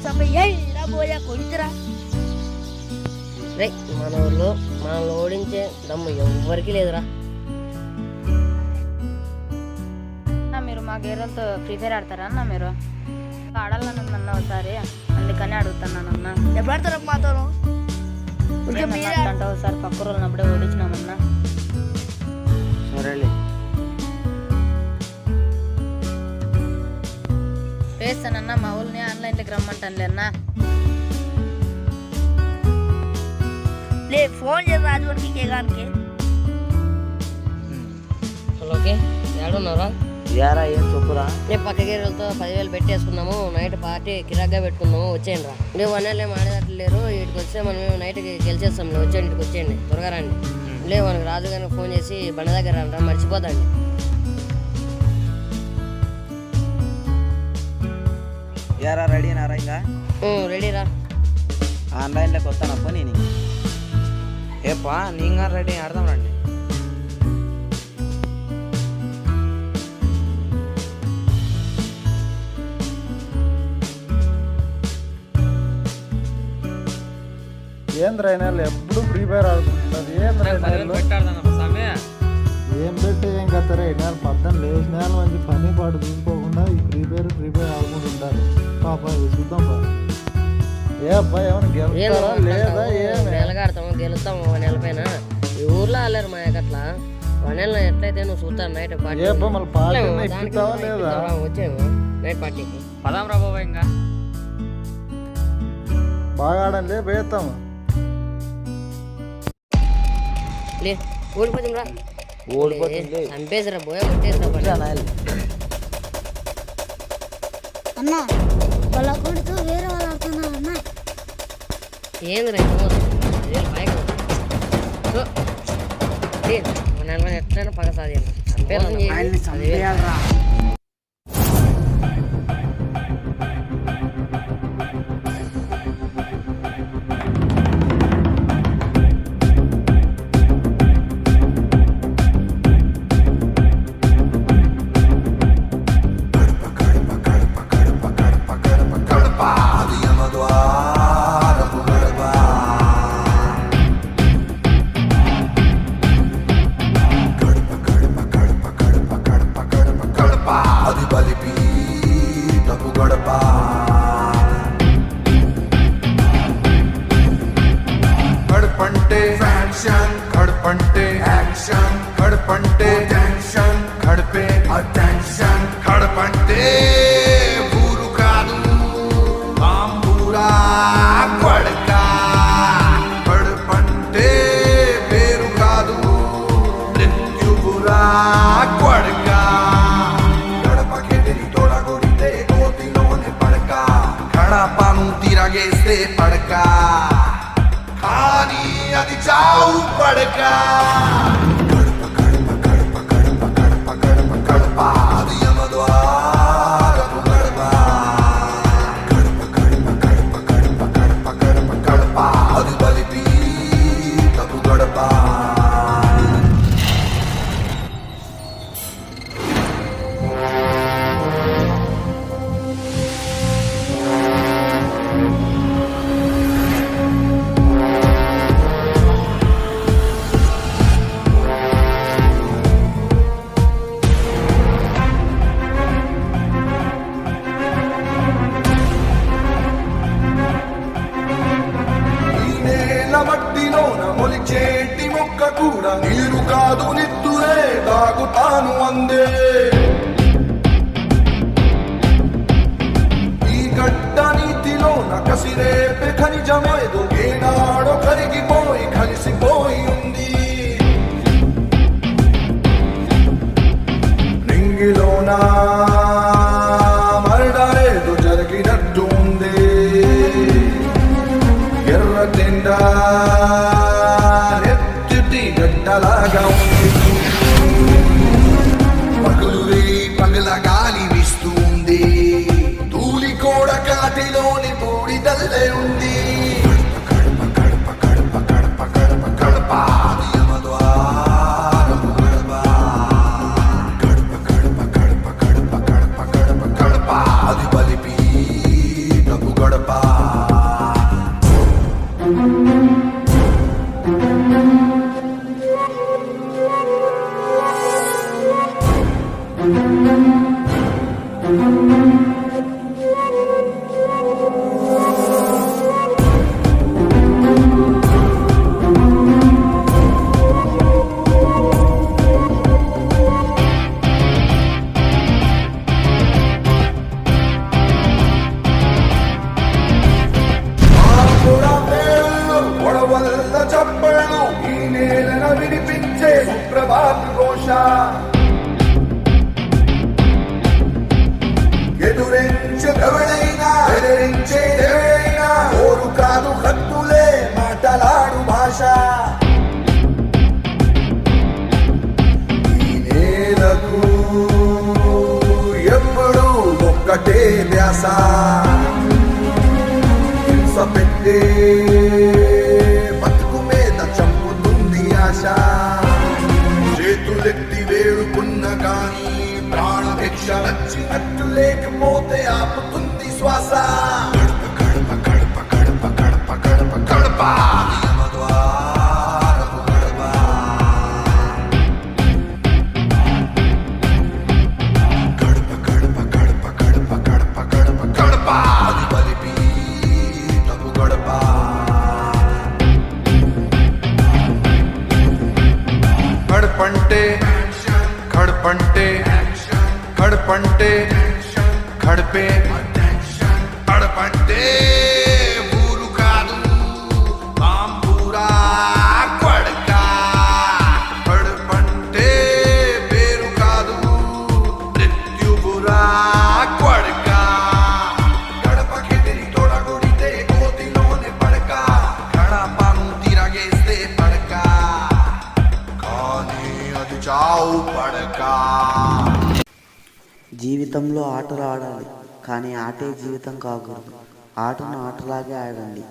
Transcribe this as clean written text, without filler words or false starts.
sampai ఇలా పోయా కొడుతురా. రే మన ఊళ్ళో మనల్ని ఓడించే దమ్ము ఎవ్వరికి లేదురా. మీరు మా గేర్లతో ఫ్రీ ఫైర్ ఆడతారా అన్న? మీరు ఆడాలనుందన్న ఒకసారి, అందుకని అడుగుతున్నానన్నా. ఎప్పుడు ఆడతారా మాతో? ఒకసారి పక్క రోజులు అప్పుడే ఓడించినామన్నా. సరేలే వేస్తానన్నా, మా ఊళ్ళని ఆన్లైన్లోకి రమ్మంటానులే అన్నా. లే ఫోన్ చేసి రాజువాడికి కేగానికి. ఓకే ఏడున్నారా? యారా ఏం చెప్పురా? నేను పక్క గేర్లతో 10,000 పెట్టేసుకున్నాము. నైట్ పార్టీ కిరాక్గా పెట్టుకున్నాము, వచ్చేయండి రా. నువ్వు వన్ ఏం ఆడేటట్లు లేరు. ఇటుకి వస్తే మనం నైట్కి గెలిచేస్తాం. వచ్చేయండి, ఇటుకి వచ్చేయండి, త్వరగా రండి. లేదు మనకు రాజు గారికి ఫోన్ చేసి బండి దగ్గర రండి, మర్చిపోతాండి. యారా రెడీనారా? ఇంకా రెడీరా. ఆన్లైన్లోకి వస్తానప్ప నేను. ఏపా నీగా రెడీ ఆడదాం రండి. ఏంద్రైనా ఎప్పుడు ఫ్రీ ఫైర్ ఆడుకుంటున్నారు. ఏం పెట్టి ఏం కత్తారా? 12 లేచిన మంచి పని పాటు చూసుకోకుండా ఈ ఫ్రీ ఫైర్ ఆడుకుంటుంటారు. పాప చూద్దాం బా. ఏ అబ్బాయి ఏమైనా గెలుస్తారా లేదా? నెలగా ఆడతాము, గెలుస్తాము 1 నెల పైన. ఈ ఊర్లో ఆడలేరు మా అట్లా. 1 నెల ఎట్లయితే నువ్వు చూస్తాను నైట్ పార్టీ. వచ్చేము నైట్ పార్టీకి పదాం రా బాబా. ఇంకా బాగా ఆడండి, వేస్తాము. లే ఓడిపోతుంది రా. ఓడిపోతుంది. చంపేసిరా, పోయా కొట్టేసిరా. అన్న వాళ్ళ కొడుకు వేరే వాళ్ళు ఆడుతున్నారు అన్న. ఏంది రా ఎట్లయినా పగ సాధ్యం. చంపేయాలి. గడపంటే ఫ్యాక్షన్, గడపంటే యాక్షన్, గడపంటే టెన్షన్, గడిపే అటెన్షన్. గడపంటే ఊరు కాదు బాంబూరా కొడక. గడపంటే పేరు కాదు మృత్యువురా కొడక. గడపకెదిరి తొడగొడితే కోతిలోనే పడక. గడపను తిరగేస్తే పడక, కానీ అది చావు పడక. గడప గడప గడప గడప గడప గడప గడప అది యమద్వారపు గడప. గడప గడప గడప గడప గడప గడప గడప అది బలిపీఠపు గడప. మట్టిలోన మొలిచేటి మొక్క కూడా నీరు కాదు నిత్తురే తాగుతాను అందే. ఈ గడ్డ నీతిలోన కసిరేపే ఖనిజమేదో ఏనాడో కరిగిపోయి కలిసిపోయి ఉంది. నింగిలోన మరడేదో జరిగినట్టు ఉంది. ఎర్ర తిండా నెత్తి గడ్డలాగా ఉంది. పగులు మట్టిలోని బూడిదల్లే ఉంది. గడప గడప గడప గడప గడప గడప యమద్వారము గడప. గడప గడప గడప గడప గడప గడప గడప అది బలిపీఠపు గడప. గొడవల్ల చప్పళ్ళు ఈ నేలన వినిపించే సుప్రభాత ఘోష. ఎదురించదెవడైనా ఎదిరించేదెవడైనా ఓరు కాదు హద్దులే మాటలాడు భాష. ఈ నేలకు ఎప్పుడు ఒక్కటే ధ్యాస. హింస పెట్టే బతుకు మీద చంపుతుంది ఆశ. చేతులెత్తి వేడుకున్న గాని ప్రాణభిక్ష వచ్చినట్టు లేకపోతే ఆపుతుంది శ్వాస. గడప గడప గడప గడప గడప గడప గడప యమద్వారము గడప. గడప గడప గడప గడప గడప గడప గడప అది బలిపీఠపు గడప. గడపంటే గడపంటే గడపంటే గడపే. గడపంటే ఊరు కాదు బాంబూరా కొడక. గడపంటే పేరు కాదు మృత్యుపురా కొడక. గడపకెదిరి తొడగొడితే కోతిలోనే పడక. గడపను తిరగేస్తే పడక కానీ అది చావు పడక. జీవితంలో ఆటలు ఆడాలి, కానీ ఆటే జీవితం కాకూడదు. ఆటను ఆటలాగే ఆడండి.